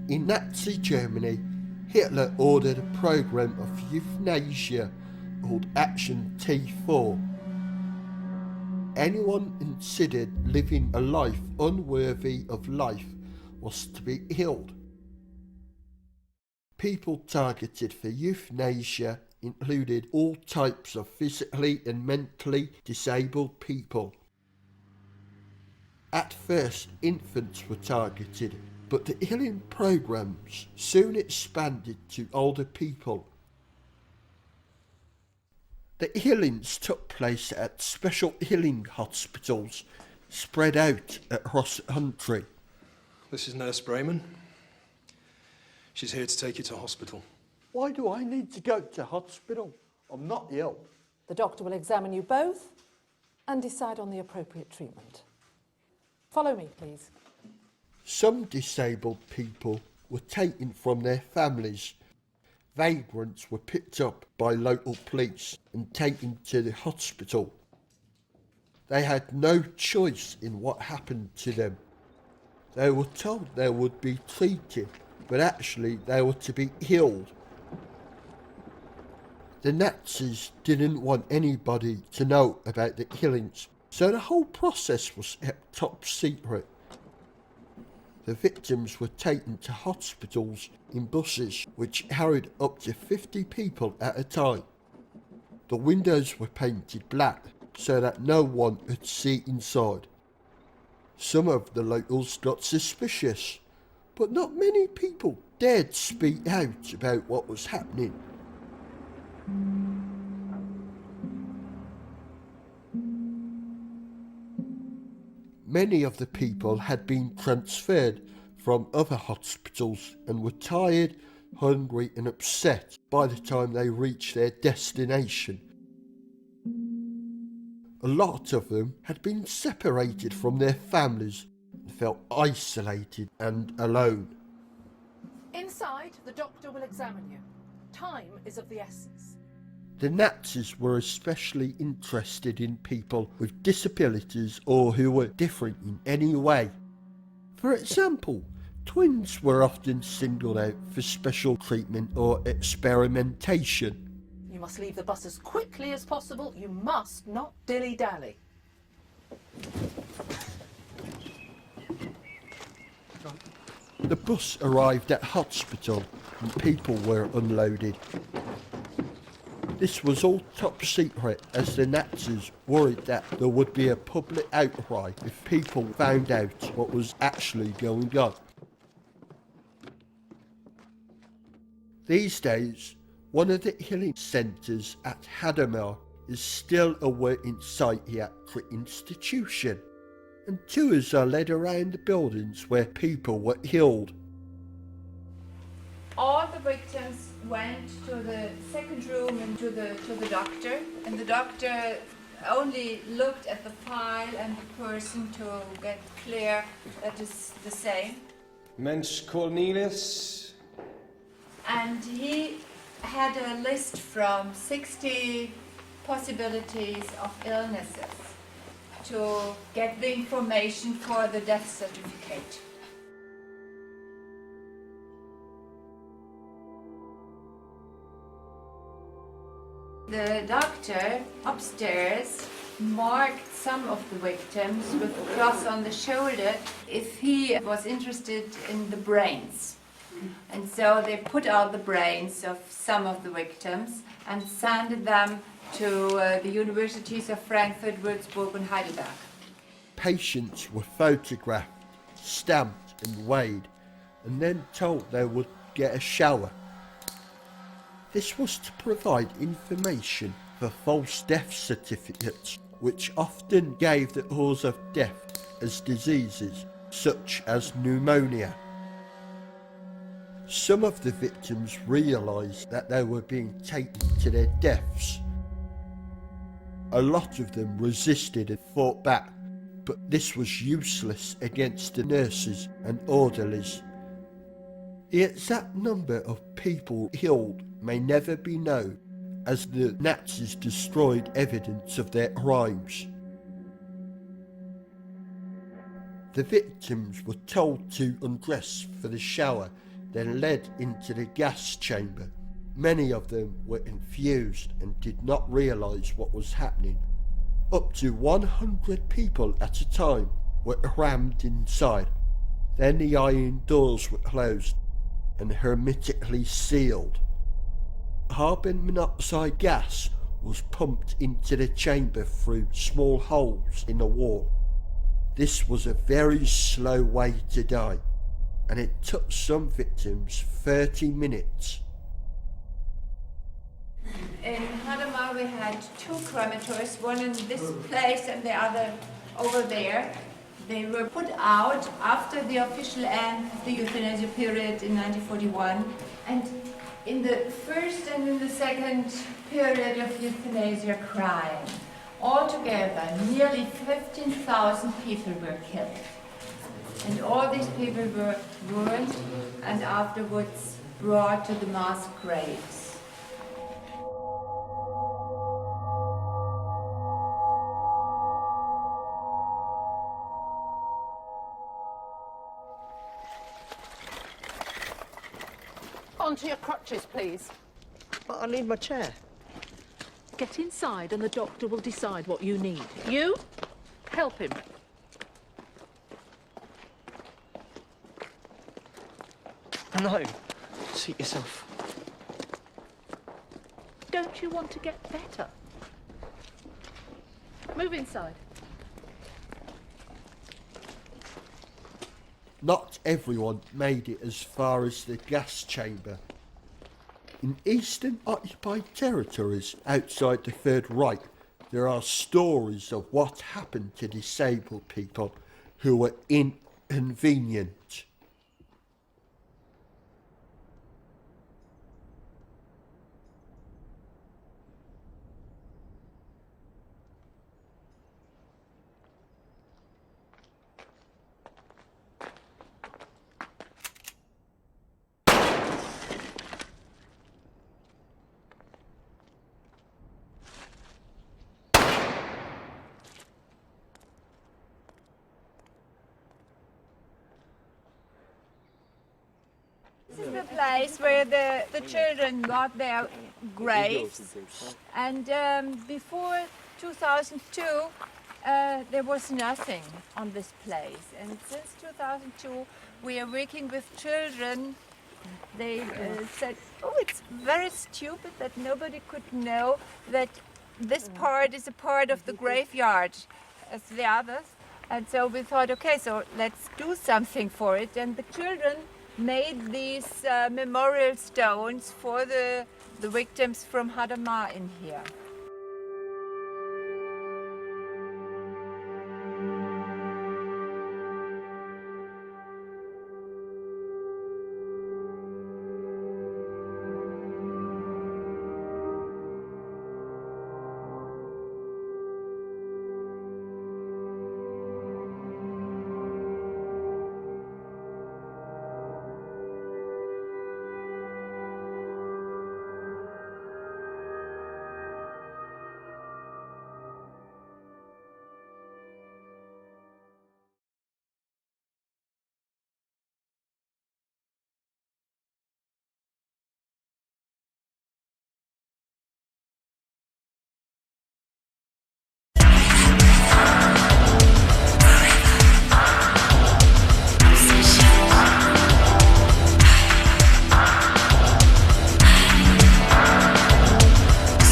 In Nazi Germany, Hitler ordered a program of euthanasia called Action T4. Anyone considered living a life unworthy of life was to be killed. People targeted for euthanasia included all types of physically and mentally disabled people. At first, infants were targeted, but the healing programs soon expanded to older people. The healings took place at special healing hospitals spread out across the country. This is Nurse Brayman. She's here to take you to hospital. Why do I need to go to hospital? I'm not ill. The doctor will examine you both and decide on the appropriate treatment. Follow me, please. Some disabled people were taken from their families. Vagrants were picked up by local police and taken to the hospital. They had no choice in what happened to them. They were told they would be treated, but actually they were to be healed. The Nazis didn't want anybody to know about the killings, so the whole process was kept top secret. The victims were taken to hospitals in buses which carried up to 50 people at a time. The windows were painted black so that no one could see inside. Some of the locals got suspicious, but not many people dared speak out about what was happening. Many of the people had been transferred from other hospitals and were tired, hungry and upset by the time they reached their destination. A lot of them had been separated from their families and felt isolated and alone. Inside, the doctor will examine you. Time is of the essence. The Nazis were especially interested in people with disabilities or who were different in any way. For example, twins were often singled out for special treatment or experimentation. You must leave the bus as quickly as possible. You must not dilly-dally. The bus arrived at hospital and people were unloaded. This was all top secret as the Nazis worried that there would be a public outcry if people found out what was actually going on. These days, one of the healing centres at Hadamar is still a working psychiatric institution, and tours are led around the buildings where people were healed. All the victims went to the second room and to the doctor, and the doctor only looked at the file and the person to get clear that it's the same. Mensch Cornelius. And he had a list from 60 possibilities of illnesses to get the information for the death certificate. The doctor upstairs marked some of the victims with a cross on the shoulder if he was interested in the brains. And so they put out the brains of some of the victims and sent them to the universities of Frankfurt, Würzburg and Heidelberg. Patients were photographed, stamped and weighed, and then told they would get a shower. This was to provide information for false death certificates, which often gave the cause of death as diseases such as pneumonia. Some of the victims realised that they were being taken to their deaths. A lot of them resisted and fought back, but this was useless against the nurses and orderlies. The exact number of people killed may never be known, as the Nazis destroyed evidence of their crimes. The victims were told to undress for the shower then led into the gas chamber. Many of them were confused and did not realise what was happening. Up to 100 people at a time were rammed inside. Then the iron doors were closed and hermetically sealed. Carbon monoxide gas was pumped into the chamber through small holes in the wall. This was a very slow way to die, and it took some victims 30 minutes. In Hadamar we had 2 crematories, one in this place and the other over there. They were put out after the official end of the euthanasia period in 1941, and in the first and in the second period of euthanasia crime. Altogether, nearly 15,000 people were killed. And all these people were burned and afterwards brought to the mass graves. Onto your crutches, please. But I need my chair. Get inside and the doctor will decide what you need. You, help him. No. Seat yourself. Don't you want to get better? Move inside. Not everyone made it as far as the gas chamber. In eastern occupied territories outside the Third Reich, there are stories of what happened to disabled people who were inconvenient. This is the place where the children got their graves. And before 2002, there was nothing on this place. And since 2002, we are working with children. They said, oh, it's very stupid that nobody could know that this part is a part of the graveyard as the others. And so we thought, okay, so let's do something for it. And the children made these memorial stones for the victims from Hadamar in here.